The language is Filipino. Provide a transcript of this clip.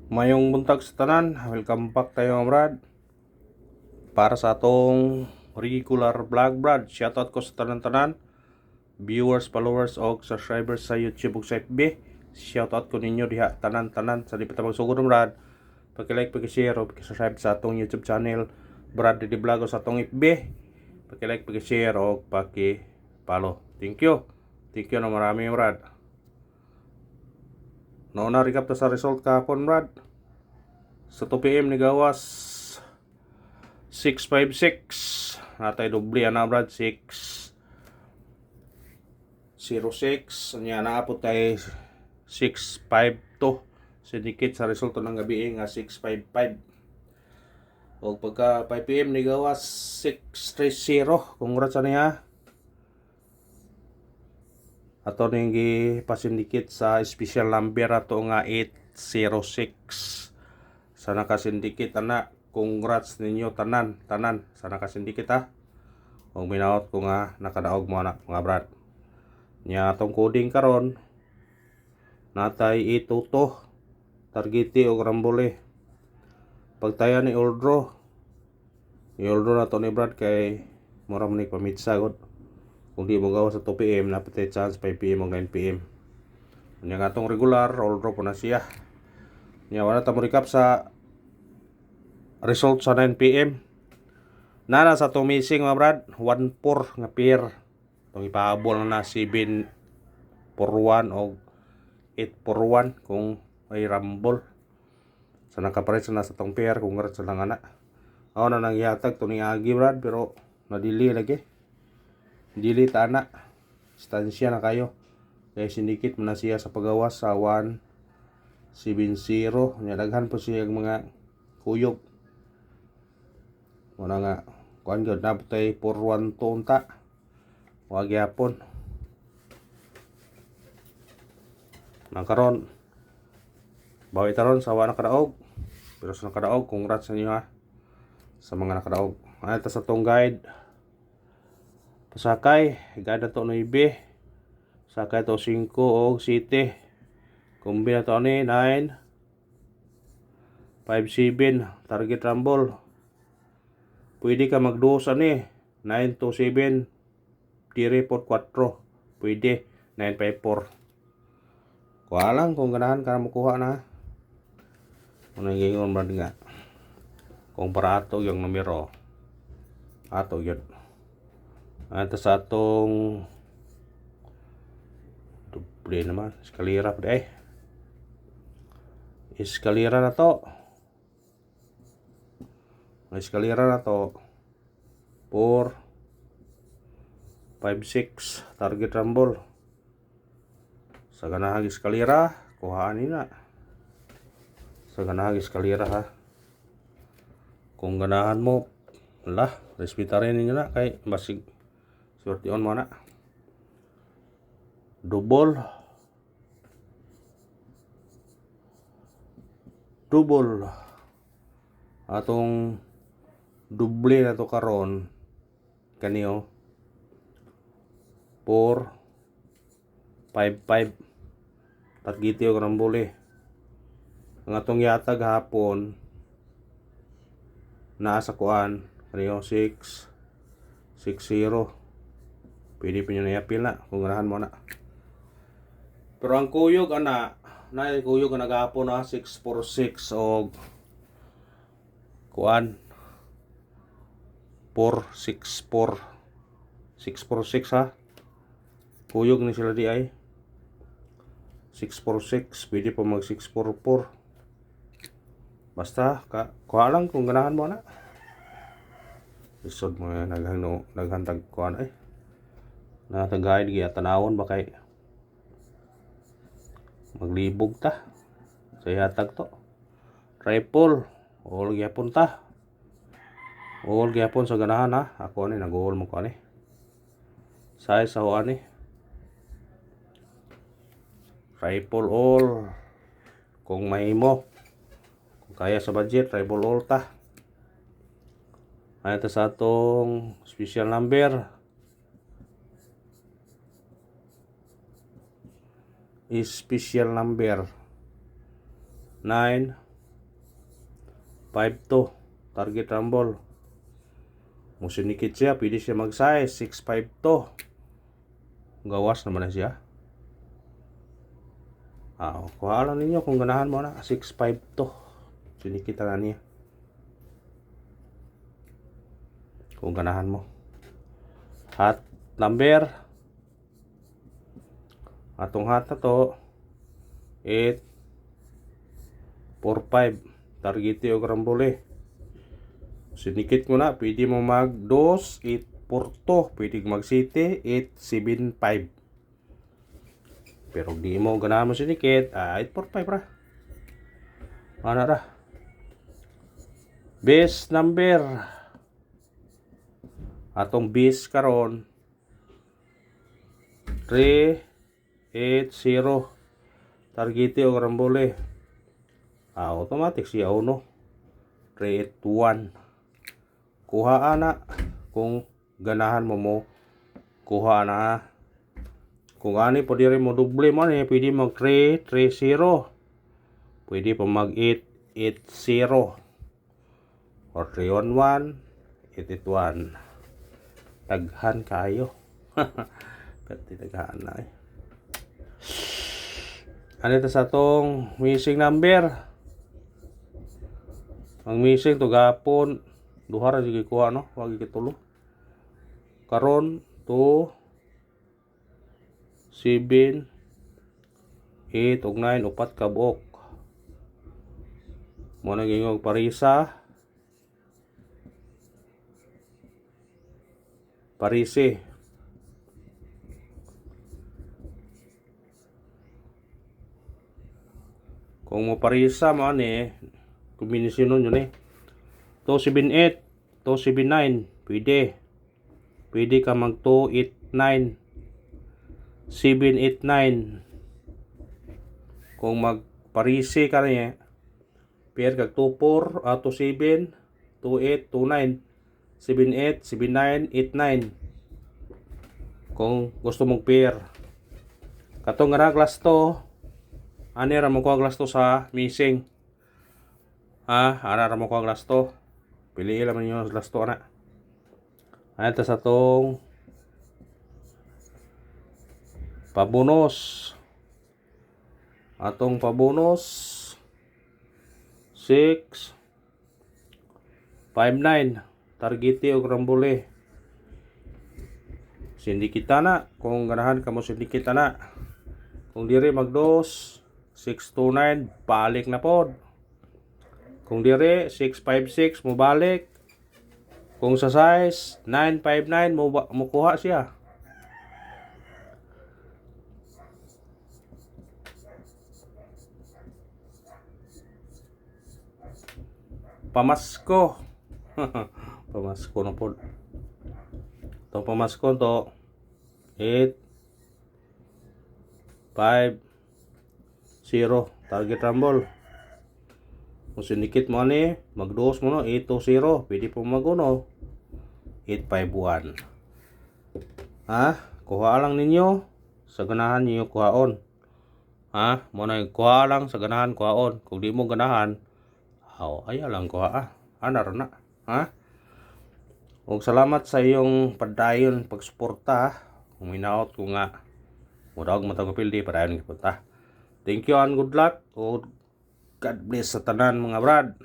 Mayong buntag sa tanan, welcome back tayo mga brad. Para sa atong regular vlog brad, shoutout ko sa tanan-tanan, viewers, followers o subscribers sa YouTube ug sa FB. Shoutout ko ninyo diha tanan-tanan sa di pa ta magsugod brad. Paki-like, paki-share o paki-subscribe sa atong YouTube channel Brad Didi Vlog o sa atong FB. Paki-like, paki-share o paki-follow. Thank you. Thank you na marami brad. Nauna recap ta sa result kahapon brad. Sa 2 PM ni gawas 656. Natay doble ana brad 606. Nya naapot tay 652. Syndicate sa resulta ng gabi nga 655. O pagka 5 PM ni gawas 630. Congrats niya. Ato ning gipasindicate sa special number ato nga 806. Sa nakasindicate ana, congrats ninyo tanan sa nakasindicate ha. Og minaot ko nga nakadaog mo na mga brad. Nya atong coding karon natay ituto, targeti og rambole. Pagtaya ni Oldro. I-order na to ni brad kay mura man ni pamitsa gud. Kung di mo gawa sa 2 PM na patay chance 5 PM o 9 PM. Nya nga atong regular Oldro po na siya. Nya wala ta mo recap sa result sa 9 PM. Nana sa itong missing mga brad, 1-4 nga pair. Itong ipahabol na 7-4-1 o 8-4-1 kung may rumble. Sa nakapares na sa itong pair, congrats sa lang anak. Ako na nang ihatag ito ni Agi brad, pero nadili lagi. Dili ta anak. Stansya na kayo. Kaya sinikit mo na siya sa pagawas sa 1-7-0. Nyadaghan po siya yung mga kuyog. Muna nga kuan gyud na tay 4-1 unta. Wa gyapon. Nang karon bawi taron sa wa nakadaog. Pero sa nakadaog, congrats sa inyo ha. Sa mga nakadaog. Ano ta sa tong guide? Pasakay, guide na to 9. Sakay to 5 o 7. Kumbina to ni 9 5-7 target rumble. Pwede ka magduos ani 9-7 tire por 4. Pwede 9-5-4. Kuha lang kung ganahan ka na makuha na. Ano yung gingon brad nga. Kung para ato yung numero. Ato yun. Ito sa atong doble naman. Eskalira pa eh. Eskalira na to. Eskalira na to. 4-5-6 target rumble. Sa ganahag eskalira, kuhaan na. Sa ganahag eskalira ha. Kung ganahan mo, lah, respetarin ninyo na kay basig swerte on mo na. Double atong doble na to karon kaniyo 4-5-5 targeti og rambole. Ang atong yatag hapon naa sa kuan kaniyo 6-6-0. Pwede pa nyo na yapil na kung ganahan mo na. Pero ang kuyog ana, na kuyog na gahapon na 6-4-6 o kuan 4-6-4 6-4-6 ha. Kuyog ni sila di ay 6-4-6. Pwede pa mag 6-4-4. Basta kuha lang kung ganahan mo na. Isod mo yan naghantag kuan ay natagaid giya tanawon ba kay maglibog ta sa yatag to. Triple all gyapon ta. All gyapon sa ganahan ha. Ako ni nag-all mo ko ani. Size sa ani. Triple all. Kung mahimo. Kung kaya sa budget, triple all ta. Ay ta sa atong special number. Special number 9 5-2. Target rumble. Musinikit siya, pwede siya mag-size 6-5-2. Gawas naman na siya. Kuha lang ninyo kung ganahan mo na 6-5-2. Sinikita na niya. Kung ganahan mo. Hot number. Atong hot na to 8-4-5. Target o grambole. Sinikit mo na, pwede mo mag 2-8-4-2, pwede mag city 8-7-5. Pero di mo ganahan mo sinikit, 8-4-5 ra. Ano ra? Base number. Atong base karon 3-8-0. Target o grambole. Automatic siya uno. 3-8-1. Kuha na kung ganahan mo kuha na. Kung ani po diri mo doble mo ni pwede mag 3-3-0. Pwede pa mag 8-8-0 or 3-1-1 8-8-1. Daghan kayo. Pati daghan na Ano ito sa tong missing number? Ang missing to gapon duha ra sige kuha no, wag gitulo. Karon 2 7 8 ug 9 upat ka buok. Mo na gingog parisa. Parise. Kung mo parisa mo ani kombinasyon yun 278, 279, pwede ka mag 289, 789. Kung mag parisi ka niya, pair kag 24, 27, 28, 29, 78, 79, 89. Kung gusto mong pair. Katong nga glass to, ani ra mo ko glass to sa missing. Ara ra mo ko glass to. Pili lang ninyo ang glass to ana. Ito sa tong pabonus. Atong pabonus 6-5-9. Target o grambole. Sindikita na. Kung ganahan ka mo sindikita na. Kung diri mag 2 6-2-9 balik na pod. Kung dire 6-5-6 mo balik. Kung sa size 9-5-9 mo kuha siya. Pamasko. Pamasko na pod. Itong pamasko to 8-5-0 target rumble. Kung sinikit mo ani, mag-2 mo no, 8-0. Pwede po mag-1, 8-5-1. Kuha lang ninyo sa ganahan niyo kuhaon. Muna kuha lang sa ganahan kuhaon. Kung di mo ganahan, ayaw lang kuha. Anar na. Ug salamat sa iyong padayon pagsuporta. Kung minaot ko nga murag matag pildi padayon gipunta. Thank you and good luck. God bless sa tanan mga brad.